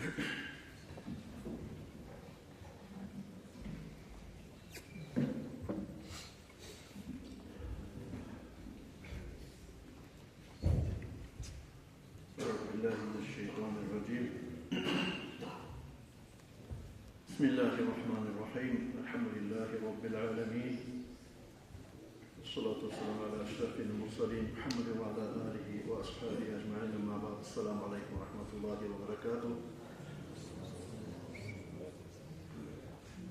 Bismillahirrahmanirrahim. Elhamdülillahi Rabbil alemin. Esselatu vesselamu ala eşrefil mursalin. Muhammedin ve ala alihi ve ashabihi ecma'in. Amma ba'd. Esselamu aleyküm ve rahmetullahi ve berekatuhu.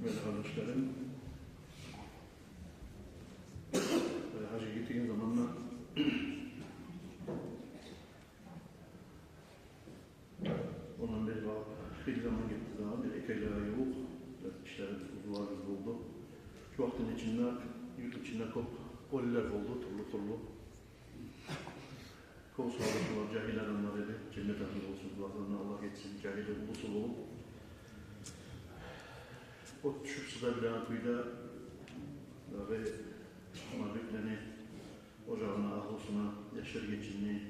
Böyle kardeşlerim, hacı gittiğin zamanla ondan beri bir zaman gitti daha, bir iki aylığa yok. İşleri uzuvlarımız oldu. Şu vaktin içinde, yurt içinde koliler oldu, turlu. Kol sağlıklılar, cahil adamlar dedi. Cennet ahli olsun, dualarına Allah geçsin, cahil usul olup. O düşüp sıda bilen kuyuda ve mabiklerini, ocağına, ahlusuna, yaşar geçinliği,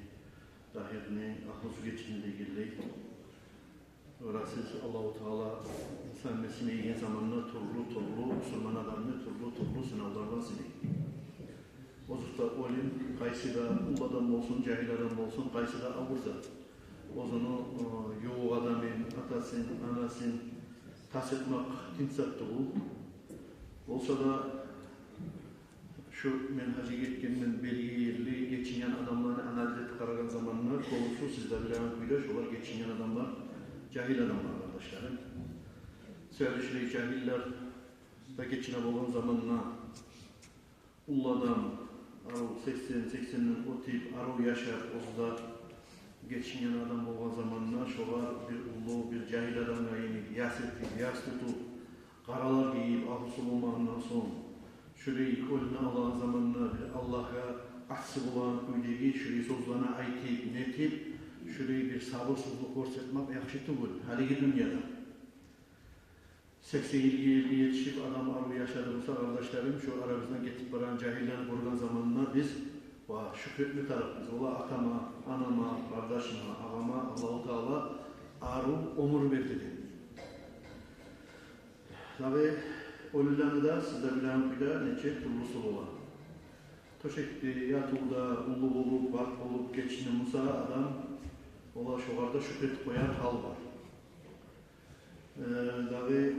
dahirini, ahlusu geçinliği ilgili. Siz Allah-u Teala senmesine iyi zamanla turlu, Müslüman adamını turlu sınavlardan sileyim. Ozukta olim, kaysıda ul adam olsun, cahil adam olsun, kaysıda avursa. Ozunu yoğu adamın, atasın, anasın, tas etmek, tinsattı bu. Olsa da şu menhacı gitkenmen belirli geçinyen adamlarını analiz edip karagan zamanlar konusu sizde bilen kuylaş olar geçinyen adamlar. Cahil adamlar kardeşlerim. Söyleşili cahiller da geçine olan zamanla ul adam, arul 80'nin o tip arul yaşar, o da geçinen adam olan zamanla şolar bir ulu, bir cahil adamla yenip, yas tutup, karalar giyip, ahlusul olmağından son, şurayı koluna alan zamanla Allah'a ahsıl olan öylegi, şurayı sözlerine aytip, netip, şurayı bir sabırsızlık korsetmek yakışıktı bu. Haligi dünyada. 80-50 yetişip adam arı yaşadığımızda kardeşlerim şu aramızdan getip varan cahillerini korugan zamanına biz şükretli tarafımız. Ola atama, anama, kardeşime, ağama Allah-u Teala arı omur verdi dedi. Tabi ölülerini de sizde bilen kuyda neçe turlusul olan. Toşekti, yatılda, ulu olup, bak olup, geçinimizde adam ola şoğarda şükret koyan hal var. Davi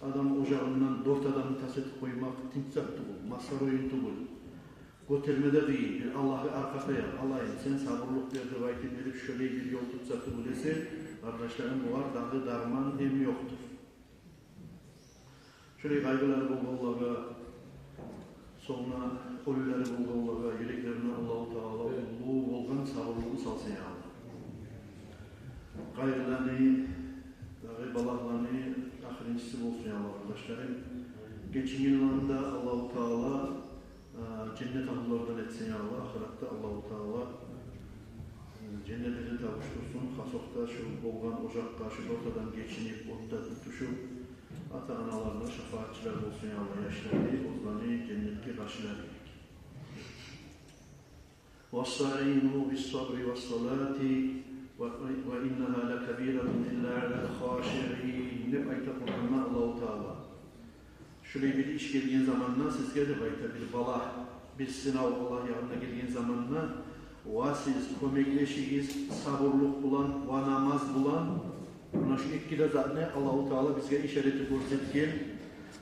adam ocağından dört adamı taset koymak timsaktı bu, masar oyuntu bu. Götürmede değil, bir Allah'ı arkada yap. Allah'ım sen sabırlık bir rivayeti verip şöyle bir yol tutsaktı bu dese, kardeşlerim bu var, dağı darman hem yoktur. Şöyle kaygıları bulgallaga, sonra ölüleri bulgallaga, yüreklerine Allah-u Teala ulu olgan sabırlığı salsın ya Allah. Gayrılarını, balaklarını ahirincisi olsun ya Allah kardeşlerim. Geçin yıllarında Allah-u Teala cennet ahıllardan etsin ya Allah. Ahirette Allah-u Teala cennetleri tavuştursun. Hasokta şu bolgan ocakta şu ortadan geçinip otta tutuşup ata-analarına şefaatçiler olsun ya Allah. Yaşlarını, ozlarını cennetli karşılar. وَاسْتَعِينُوا بِالصَّبْرِ وَالصَّلَاةِ وَاِنَّهَا لَكَب۪يرَةٌ اِلَّا عَلَى الْخَاشِعِينَ Hep ayta Kur'an'la Allah-u Teala. Şuraya bir iş geldiğin zamanla siz gelip ayta bir bala, bir sınav Allah yanına geldiğin zamanla siz kömekleşiyiz, sabırlık bulan, namaz bulan buna şu ikkide zaten Allah-u Teala bizge işareti görsetken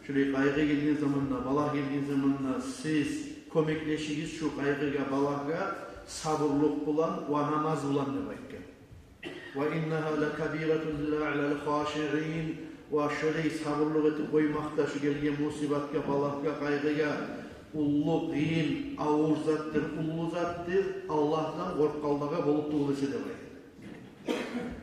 şuraya kaygı geldiğin zamanla, bala geldiğin zamanla siz kömekleşiyiz şu kaygıya, balaga sabırlık bulan, namaz bulan demektir. وَاِنَّهَا لَكَب۪يرَةٌ لَا عَلَى الْخَاشِعِينَ şöyle sabırlık etip koymakta şu gelgen musibatka, balakka, kaygıya ullu, giyin, ağır zattır, ullu zattır, Allah'tan korkkaldaga bolup tuğlası demek.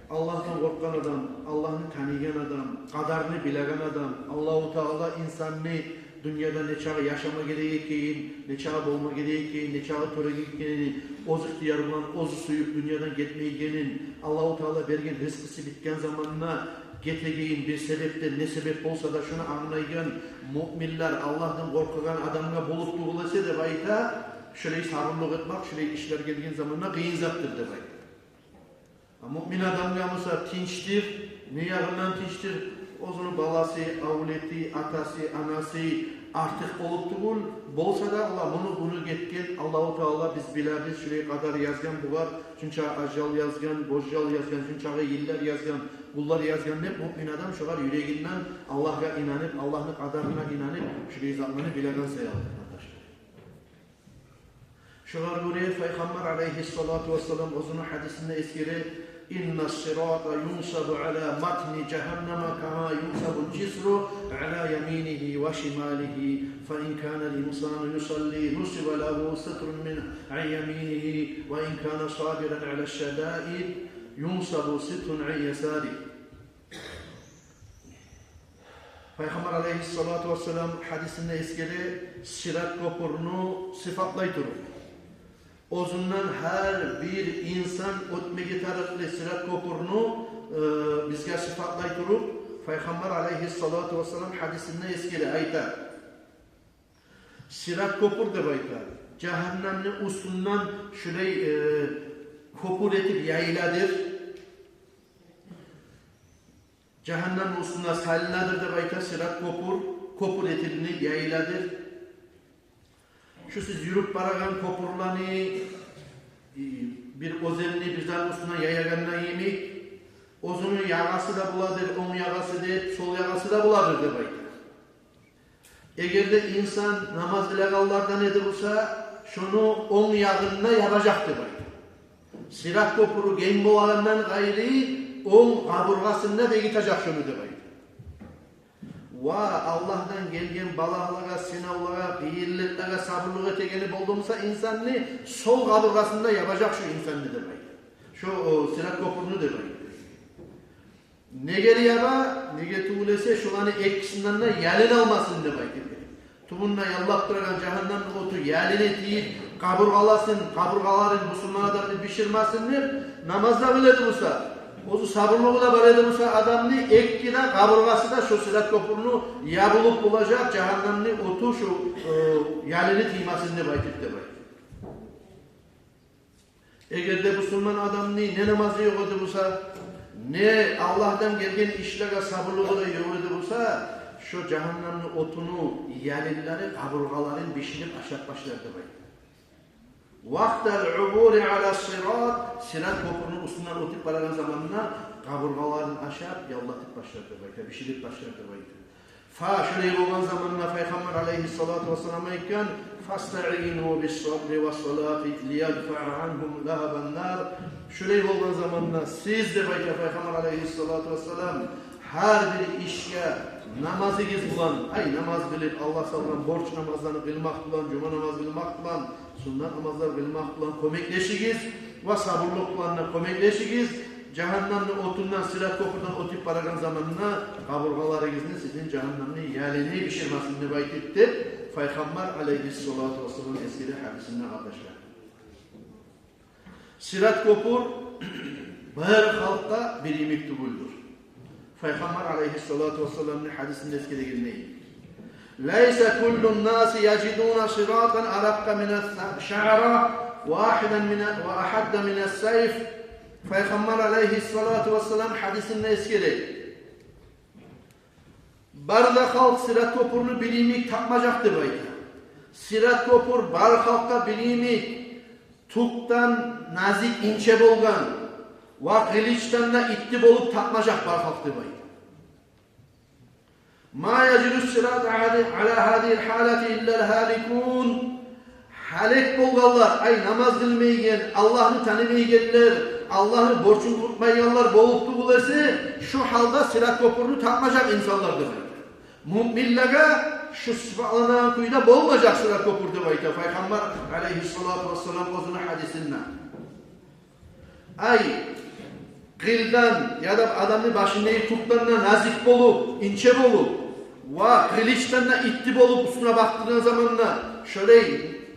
Allah'tan korkan adam, Allah'ını tanıyan adam, kadarını bilen adam, Allah-u Teala insanını dünyada ne çağı yaşama gereği ne çağı olma gereği ne çağı töreği oz ihtiyarından oz suyup dünyadan gitmeyenin Allah-u Teala bergen rızkısı bitken zamanına getegeyin bir sebepte ne sebep olsa da şunu anlayan müminler Allah'tan korkulan adamına bolup tuğulası da bayta şöyle sabırlık etmek, şöyle işler geldiğin zamanına kıyın zattır da bayta. Mümin adamga Musa tinçtir, ne yağından tinçtir? Ozunu balası, avleti, atası, anası artık olup tuğul. Bolsa da Allah bunu getken Allah-u Teala biz biliriz şuraya kadar yazgan bu var. Çünkü ajal yazgan, bozjal yazgan, çünkü yıllar yazgan, kullar yazgan hep mümin adam şular yüreğinden Allah'a inanıp, Allah'ın kadarına inanıp şuraya zatlarını bilen sayalım. Şular buraya Peygamber aleyhissalatu vesselam uzun hadisinde eskiri إن الصراط ينصب على متن جهنم كما ينصب الجسر على يمينه وشماله فإن كان الإنسان يصلي نصب له ستر من عن يمينه وإن كان صابرا على الشدائد ينصب ستر عن يساره. Peygamber aleyhissalatu vesselam hadisinde eskiri sirat köprünü sıfatlaytırır. Ozundan her bir insan ötmegi taraflı sirat köprünü bizge sıfatlaytırır. Peygamber aleyhissalatu vesselam hadisinde eskili aytar. Sirat köprü de aytar. Cehennemli üstünden şurayı köprü etip yayıladır. Cehennem üstünden salinadır de aytar. Sirat köprü etip yayıladır. Şu siz yürüp baragan köprülerini bir ozenli bizden üstüne yayaganına yemek, ozunun yağası da buladır, onun yağası da, sol yağası da buladır de baytar. Eğer de insan namaz ilegallardan edilirse, şunu on yağınına yapacaktır baytar. Sirat köprü gen boğalarından gayri, on kaburgasında da gidecek şunu de baytar. Allah'tan gelgen balağlığa, sınavlığa, beyirliklere, sabırlığa tegelip olduğumuzda insanını sol kaburgasında yapacak şu insanı demek. Şu sirat köprünü demek. Ne geri yapa, ne getuğulese şu anı ekkisinden de yalin almasın demek. Tuğunla yallattırgan cehennem otu yalini değil, kaburgalasın, kaburgaların Müslüman adamını pişirmesin diye namazda bile dursa. Ozu sabırlığı var edilmişse adamını ekkide kaburgası da şu sirat köprünü ya bulup bulacak cehennemli otu şu yalini tıymasını baytıp de baytıp. Eğer de Müslüman adamını ne namazı yok edilmişse ne Allah'tan gelgen işlere sabırlığı da yok edilmişse şu cehennemli otunu yalinleri kaburgaların pişirip aşağı başlarda baytıp. Vaktel uburi ala sirat, sirat köprünün üstünden ötüp baragan zamanına kaburgaların aşağı yallatıp başlardı bayta, pişirip başlardı bayta. Şöyle olan zamanına Peygamber aleyhissalatu vesselam'a iken فَاسْتَعِينُوا بِالصَّبْرِ وَالصَّلَاةِ لِيَدْفَعَ عَنْهُمْ ذَهَبَ النَّارِ. Şöyle olan zamanına siz de bayta Peygamber aleyhissalatu vesselam her bir işe namazı bulan, namaz bilip Allah sallan borç namazlarını kılmak bulan, cuma namazı kılmak bulan, sünnet namazlar kılmak bulan komekleşigiz ve sabırlık bulanla komekleşigiz. Cehennemli otundan, sirat köprüden otip baragan zamanına kaburgalarınızın sizin cehennemli yalini pişirmesini baytitti. Peygamber aleyhissalatu vesselam eskili hadisinde arkadaşlar. Sirat köprü her halkta bir mektubuldur. Peygamber aleyhissalatu vesselam'ın hadisinde eskide girmeyin. لَيْسَ كُلُّ النَّاسِ يَجِدُونَ صِرَاطًا أَرَقَّ مِنَ الشَّعْرَةِ وَأَحَدَّ مِنَ السَّيْفِ. Peygamber aleyhissalatu vesselam hadisinde eskide. Barda halk sirat köprünü bilimik takmacaktı bayta. Sirat köprü bar halkta bilimik tuktan nazik inçe bolgan ve kılıçtan da itti bolup takmacak bar halktı bayta. Ma yecilus sirat ala hadil halati illel halikun. Halik bolganlar, namaz kılmayan, Allah'ını tanımayanlar, Allah'ın borçunu tutmayanlar boluptu bulası, şu halda sirat köprünü takmacak insanlardır. Müminlere şu sıfallanan kuyuda bolmayacak sirat köprüdü bayta. Peygamber aleyhissalatu vesselam ozunu hadisinden. Kıldan ya da adamın başında tutlarına nazik bolup, ince bolup ve kılıçtan da itti bolup üstüne baktığın zamanla şöyle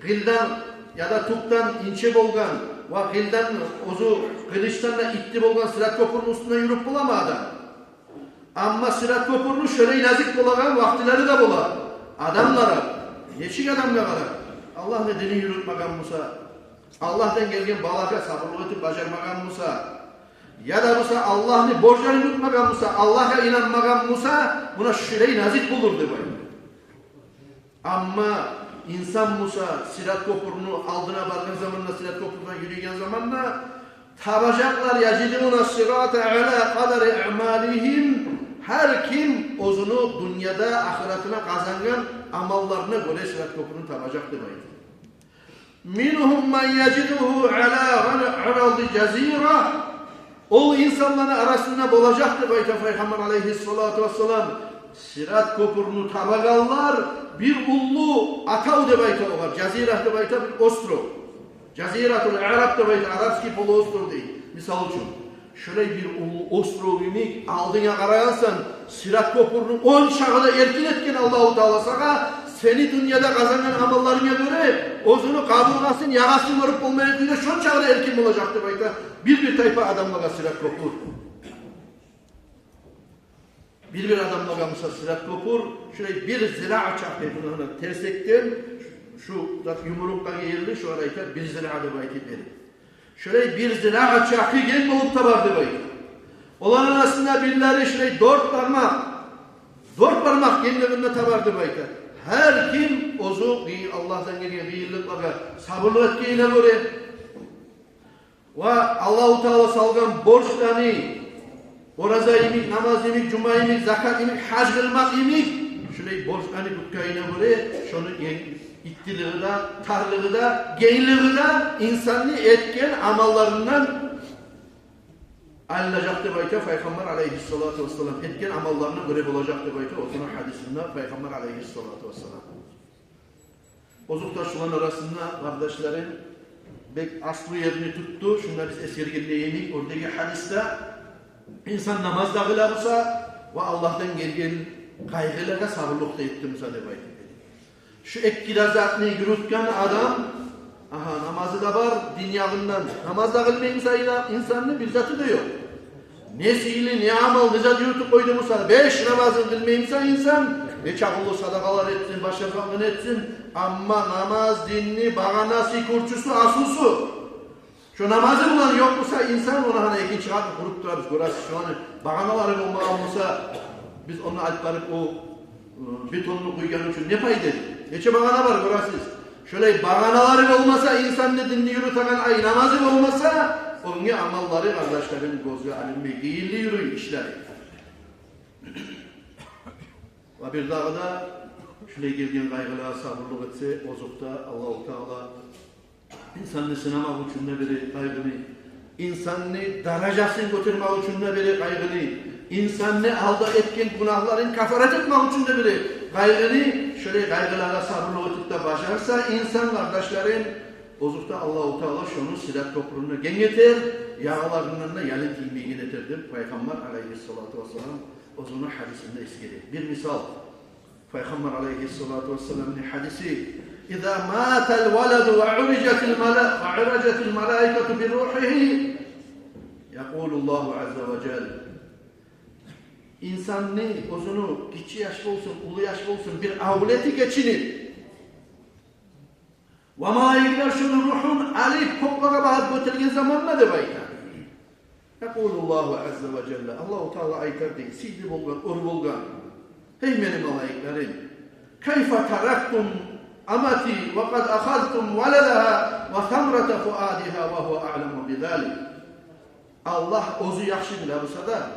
kıldan ya da tuttan ince bolgan ve kıldan ozu kılıçtan da itti bolgan sirat köprünün üstüne yürüp bulama adam. Ama sirat köprünün şöyle nazik bolagan vaktileri de bolar. Adamlara, neçik adamlara Allah nedeni yürütmagan Musa, Allah'tan gelgen balaga sabırlı ötüp bacarmagan Musa, ya da Musa Allah'ını borçlarını tutmagan Musa, Allah'a inanmagan Musa buna şüyle nazik bulurdu böyle. Ama insan Musa Sirat Köprünü aldığına bakın zamanla Sirat Köprü'ne yürüyen zamanla tabacaklar yaciduna sirata ala kadari i'malihim. Her kim ozunu dünyada ahiretine kazangan amallarına göre Sirat Köprünü tabacaktır böyle. Minhum men yaciduhu ala araldi cazira. O insanların arasında bulacaktır böyle Peygamber aleyhissalatu vesselam. Sirat Köprünü tabagallar bir ullu atav de bayta var. Cazira de bayta bir ostro. Caziratul Arab de bayta Arapski poloostro değil. Misal için. Şöyle bir ullu ostro ümik aldığına karayansan Sirat Köprünün 10 şahıda erkin etken Allah-u Teala sana seni dünyada kazanan amallarına göre ozunu kabulgasın, yagasın varıp olmaya göre şun çağda erkin olacaktır bayta. Bir tayfa adamlara Sirat Köprü. Bir adamla Musa Sirat Köprü şöyle bir zira çaktı bunun tersekten şu yumrukla yerli şu arayta bir zira da baytı verir. Şöyle bir zira çaktı gel olup da vardı baytı. Olan arasında birileri şöyle dört parmak genlerinde tabardı baytı. Her kim ozu Allah'tan gelen gıyırlıklara sabırlı etkiyle göre ve Allah-u Teala salgan borçlarını oraza imik, namaz imik, cuma imik, zakat imik, hac kılmak imik. Şöyle borçlarını tutkayına göre şunu ittiliği da, tarlığı da, genliği da insanı etken amallarından alınacaktır bayta Peygamber aleyhissalatu vesselam. Etken amallarına göre olacaktır bayta. O zaman hadisinde Peygamber aleyhissalatu vesselam. Bozuktaşların arasında kardeşlerin bek aslı yerini tuttu. Şunları biz esirgirleyemik. Oradaki hadiste İnsan namazda kılarsa ve Allah'tan gelgen kaygılara sabırlıkta ettiğimize de bayt. Şu ekkirazatını yürütken adam namazı da var dünyasından. Namazda kılmayınsa insanın bir zatı da yok. Ne sihirli ne amal ne zat yürütüp koydu Musa. 5 namazını kılmayınsa insan ne çakıllı sadakalar etsin, başarılı etsin. Ama namaz dinini bağanası, kurçusu, asusu. Şu namazı bulan yok musa insan ona hani ikinci çıkartıp kurup durarız. Burası şu an bağanaları olsa biz onu alplarıp o betonunu koygan için ne fayda? Neçe bağana var burası? Şöyle bağanaları olmasa insan ne dinli yürüten ay namazı olmasa onun amalları kardeşlerin gözü alimli değilli yürüyün işleri. Ve bir daha da şöyle gelgen kaygılara sabırlık etse bozukta Allah-u Teala İnsanını sınamak için de biri kaygını, insanını derecesini götürmek için de biri kaygını, insanını alda etken günahların kafaret etmek için de biri kaygını, şöyle kaygılara sabırlı tutup da başarsa insan kardeşlerin bozukta Allah-u Teala şunu Sirat Köprünü gengetir, yağlarından da yalı giymeyi getirdir. Peygamber aleyhissalatu vesselam o zaman hadisinde eskidi. Bir misal, Peygamber aleyhissalatu vesselam'ın hadisi إذا مات الولد وعرجت الملائكة بروحه يقول الله عز وجل İnsanını, ozunu, küçük yaşlı olsun, ulu yaşlı olsun bir avleti geçinir. Ve malaikler şunu ruhun alıp koklara bağıp götürgen zamanla da baytar. Yekulullahu azze ve celle. Allah-u Teala aytar değil. Sihri bolgan, ur bolgan. Hey benim malaiklerim. Kayfa taraktum amati ve kad akhadtum valadaha ve thamrata fuadiha ve huve a'lemu bidalik. Allah ozu yaxşı bilir olsa da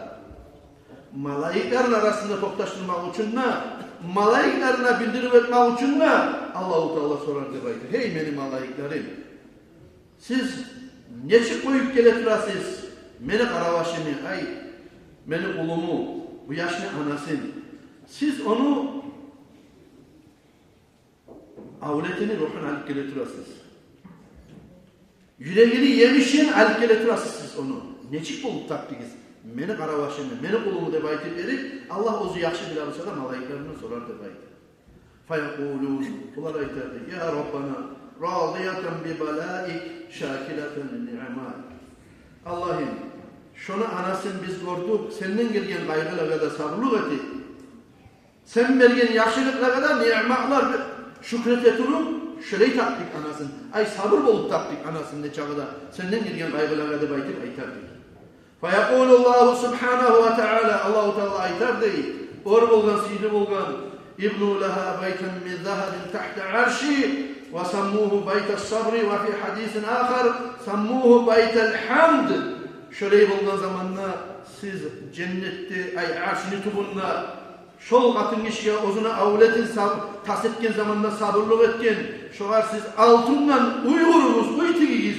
malaiklerin arasında toplaştırmak için malaiklerine bildirip etmek için Allah-u Teala sorar deydi. Hey benim malaiklerim, siz neçe koyup geletirasiz meni karavaşını, ay meni ulumu, bu yaşlı anasın. Siz onu avletini ruhun alıp geletirasiz. Yüreğini yemişin alıp geletirasiz siz onu. Neçik bulup taptınız? Meni karavaşını, meni ulumu de baytip verip Allah ozu yaxşı bilir olsa da malaiklerine sorar de baytip. Feyekulun, bunlar aytardı. Ya Rabbana, raziyeten bi balaik, şakileten ni'mal. Allah'ım, şunu anasını biz gördük, senden gelgen kaygılara da sabırlık etti. Sen vergen yaxşılıklara da ni'matlar şükret eturum, şöyle taktik anasını. Ay sabır bolup taktik anasını ne çağıda. Senden gelgen kaygılara da baytip aytardı. فَيَقُولُ اللّٰهُ سُبْحَانَهُ وَتَعَالَى Allah-u Teala aytar deyip, or bolgan, siyli bolgan, İbnu leha beyten min zahabin tahta arşi ve sammuhu beytes sabri ve fi hadisin ahar sammuhu beytel hamd. Şöyle bolgan zamanla siz cennette ay arşini tubunla şol katın işe ozuna avletin tas etken zamanla sabırlık etken şoğar siz altından uyurunuz, uytigiz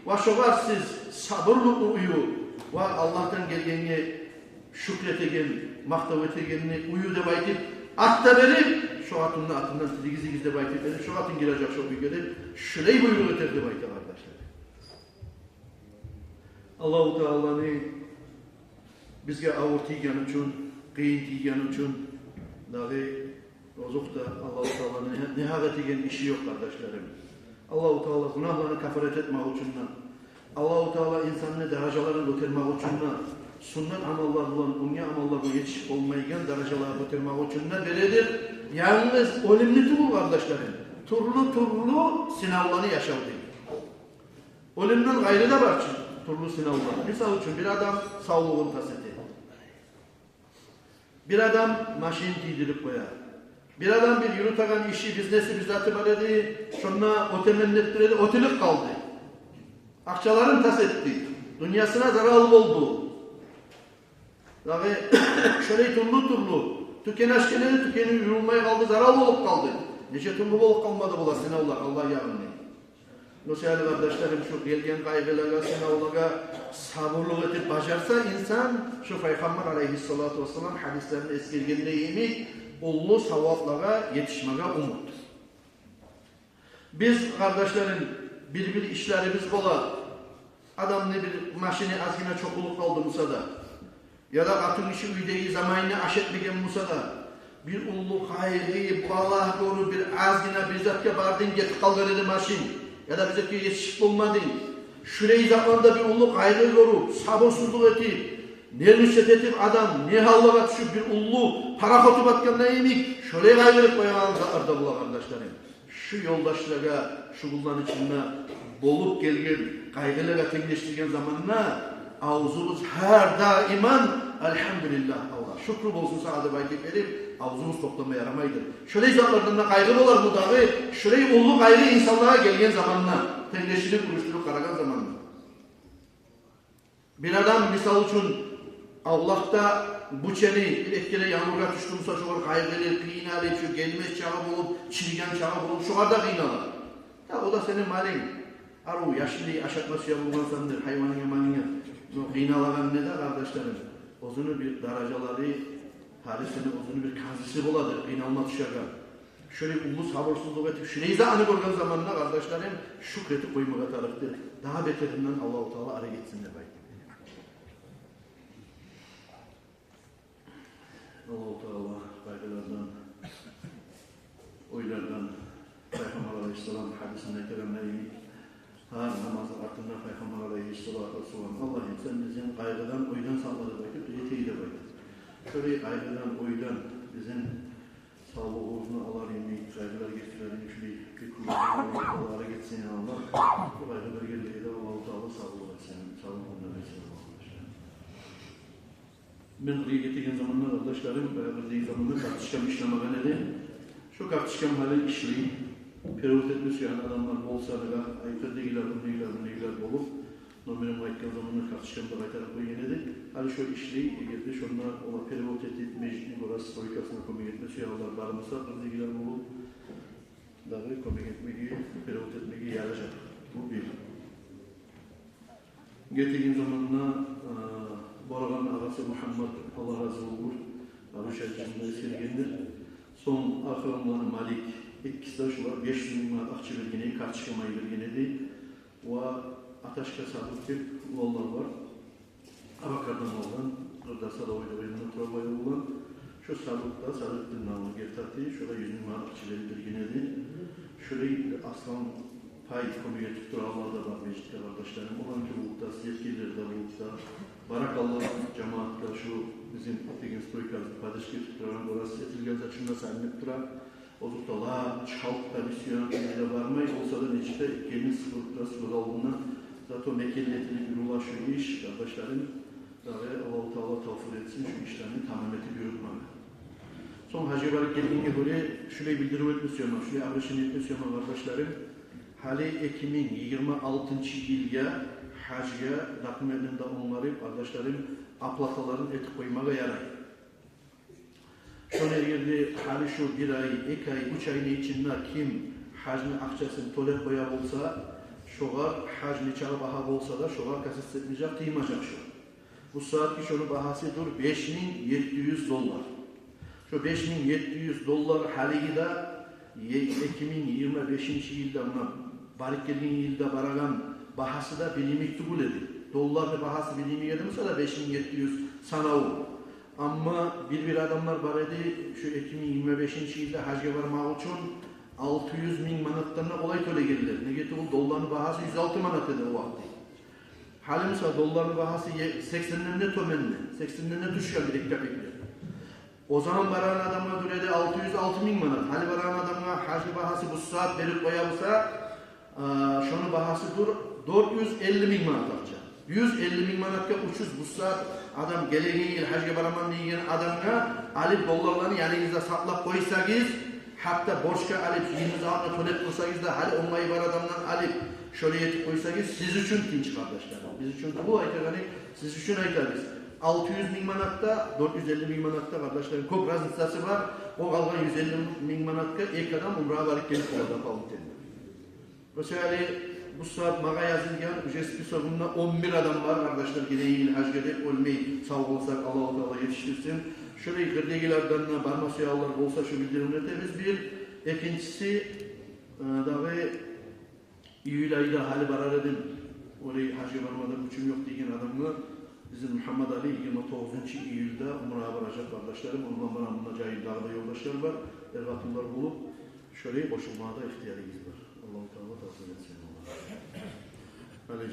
ve şoğar siz sabırlık uyu ve Allah'tan gelgeni şükretegen, maktav etegenini uyu de baytip atta verip şu atından siz de baytip verip şu atın girecek şu ülkede şurayı buyruk eterdi baytip arkadaşlar. Allah-u Teala'nı bizge ağır tiygen için, kıyın tiygen için dahi ozuk da Allah-u Teala'nın nihavet egen işi yok kardeşlerim. Allah-u Teala günahlarını kafaret etmek için, Allah-u Teala insanını derecelerine götürmek için, sünnet amallar olan, dünya amallarına yetişip olmayan derecelerine götürmek için veredir. Yalnız ölümlü bu kardeşlerim. Turlu sınavlarını yaşadı. Ölümden gayrı da var çünkü. Turlu sınavlar. Misal için bir adam sağlığın taseti. Bir adam maşin giydirip koyar. Bir adam bir yürütagan işi, biznesi bizzatı baledi, şuna otemennettiredi, otelik kaldı. Akçaların tasetti. Dünyasına zarar oldu. Ve şöyle turlu tükeni aşkeneli, tükeni yürülmeye kaldı, zarar olup kaldı. Nece turlu olup kalmadı bu sınavlar, Allah yarını. Nusaylı kardeşlerim şu gelgen kaygılara, sınavlara sabırlık edip bacarsa insan şu Peygamber aleyhissalatu vesselam hadislerinde eskirgenine yemek ullu savaplara yetişmeye umut. Biz kardeşlerin bir işlerimiz bola adam ne bir maşini azgına çokuluk kaldırmışsa da ya da katın işi üydeyi zamanını aşetmegen musa da bir ullu hayri, balah doğru bir azgına bizzatke bardın getip kalgırdı maşin ya da bize yetişip olmadın. Şurayı zamanında bir ullu kaygı görüp, sabırsızlık etip, ne nüsret etip adam, ne hallara düşüp bir ullu parakotu batkanına yemek, şöyle kaygırıp koyağınızda arda bula kardeşlerim. Şu yoldaşlara, şu kulların içinde bolup gelgen, kaygılara tenleştirgen zamanla ağzımız her daiman elhamdülillah Allah. Şükrü olsun saadet baytık verip, ağzımız toplamaya yaramaydı. Şöyle zamanlarında kaygı olar bu dağı, şöyle ullu gayrı insanlara gelgen zamanla, tenleştirip, kuruşturup karagan zamanla. Bir adam misal için Allah'ta bu çeni bir etkile yağmurga düştüğümüzde şu kadar kaygılı, kıynalı, şu gelmez çağı bulup, çirgen çağı bulup, şu kadar kıynalı. Ya o da senin malin. Aru yaşlı aşatması yapılman sandır, hayvanın yamanına. Kıynalıgan ne de kardeşlerim? Ozunu bir daracaları, harisinin ozunu bir kazısı buladır, kıynalma düşerken. Şöyle ulu sabırsızlık etip, şurayı da anı görgen zamanına kardeşlerim, şükretip koymaya tarafdır. Daha beterinden Allah-u Teala ara gitsinler belki. Allah-u Teala kaygılardan, oylardan, Peygamber Aleyhisselam hadisinde keremleyini, her namazın hakkında Peygamber Aleyhisselam, Allah'ım sen bizim kaygıdan, oydan sağladı bakıp, yeteği de bakıp. Şöyle kaygıdan, oydan bizim sağlığı uğruna Allah yemeği, kaygılar getirelim, şöyle bir kullarına Allah'a gitsin ya Allah. Bu kaygılar geldiği de Allah-u Teala sağlığı etsin, sağlığı ondan etsin arkadaşlar. Ben buraya getirdiğim zamanlar arkadaşlarım, beraberdiği zamanlar tartışkan işleme dedi. Şu tartışkan hali işleyin. Periyot etmiş yani adamlar olsa da ayıkır değiller, bunlar olup normalim ayıkkan zamanlar tartışkan da kaytarıp bu yenidi. Hali şöyle işleyin, geldi şunlar ona periyot edip meclisini burası stoikasına komik etmesi ya Allah barımızsa değiller olup dahi komik etmeyi, periyot etmeyi yarayacak. Bu bir. Getirdiğim zamanlar Boragan ağası Muhammed Allah razı olur. Arı şerifinde sergendir. Son akranları Malik. İkisi de şu var. 5 bin akçı vergini, karşılamayı verginedi. Ve Ataşka Sadık oğullar var. Abakardan olan, Rıdasa da oyunun travayı olan. Şu Sadık'ta Sadık dinamını getirdi. Şurada 100 bin akçı verginedi. Şurayı aslan pay konuya tutturarlar da var meclitte kardeşlerim. Olan ki bulukta, yetkilileri de bulukta. Barakallah cemaatle şu bizim Tekin Stoykaz kardeşlik tutturan orası etilgaz açımda sahip duran oldukta la çalk komisyon ile varmayı olsa da neçte gelin sıfırlıkta sıfır aldığından zaten mekelliyetini bir ulaşıyor iş kardeşlerim Dahi Allah-u Teala tavfur etsin şu işlerini tamam etip yürütmemi. Son hacı varıp geldiğine göre şurayı bildirip etmesiyorum, şurayı ağrışını etmesiyorum kardeşlerim. Hali Ekim'in 26. yılga hacga dokumentinde onları kardeşlerim aplataların etip koymaya yarar. Şöyle girdi hali şu bir ay, 2 ay, 3 ayın içinde kim hacını akçasını tolet koyar olsa, şoğar hac neçağı baha olsa da şoğar kasıt etmeyecek, kıymacak şu. Bu saat ki şunun bahasıdır $5.700. Şu $5.700 haliyi de 2025 yılda barik geldiğin yılda baragan bahası da bilimi tübül edildi. Dolarlı bahası bilimi yedimse de 5.700 sanavu. Ama bir adamlar var idi şu 2025 yılda hacga varmak için 600.000 manatlarına olay töle geldiler. Ne getirdi? Doların bahası 106 manat dedi o vakti. Hali mesela doların bahası 80'lerine tömenli, 80'lerine düşüyor bir ekipekle. O zaman varan adamına göre de 606.000 manat. Hali varan adamına hacı bahası bu saat verip koyarsa şunun bahası 450.000 manat alacak. 150.000 manatga uçuz bu saat adam geleceği yıl hacga baraman deyen adamına alıp dolarlarını yanınızda saklap koysanız hatta borçka alıp 20 ağına tolet kılsanız da hali onlayı var adamdan alıp şöyle yetip koysanız siz için dinç kardeşlerim. Biz için bu ayetleri siz için ayetlerimiz. 600.000 manatta, 450.000 manatta kardeşlerim çok razıntası var. O kalgan 150.000 manatta ilk adam umrağa varıp gelip orada kalın denir. Mesela bu saat mağa yazılgan ücretsiz sorununda 11 adam var kardeşler. Gideyin hacg edip ölmeyi sağ olsak Allah-u Teala yetiştirsin. Şöyle kırdegilerden barmasyalar olsa şu bildirimlerde biz bir ikincisi dahi İyül ayda hali barar edin. Orayı hacga varmadan uçum yok diyen adamı bizim Muhammed Ali 29. İyül'de umrağa varacak kardeşlerim. Ondan bana cahil dağda yoldaşlar var. Ergatlılar bulup şöyle koşulmada ihtiyarımız var. Allah-u Teala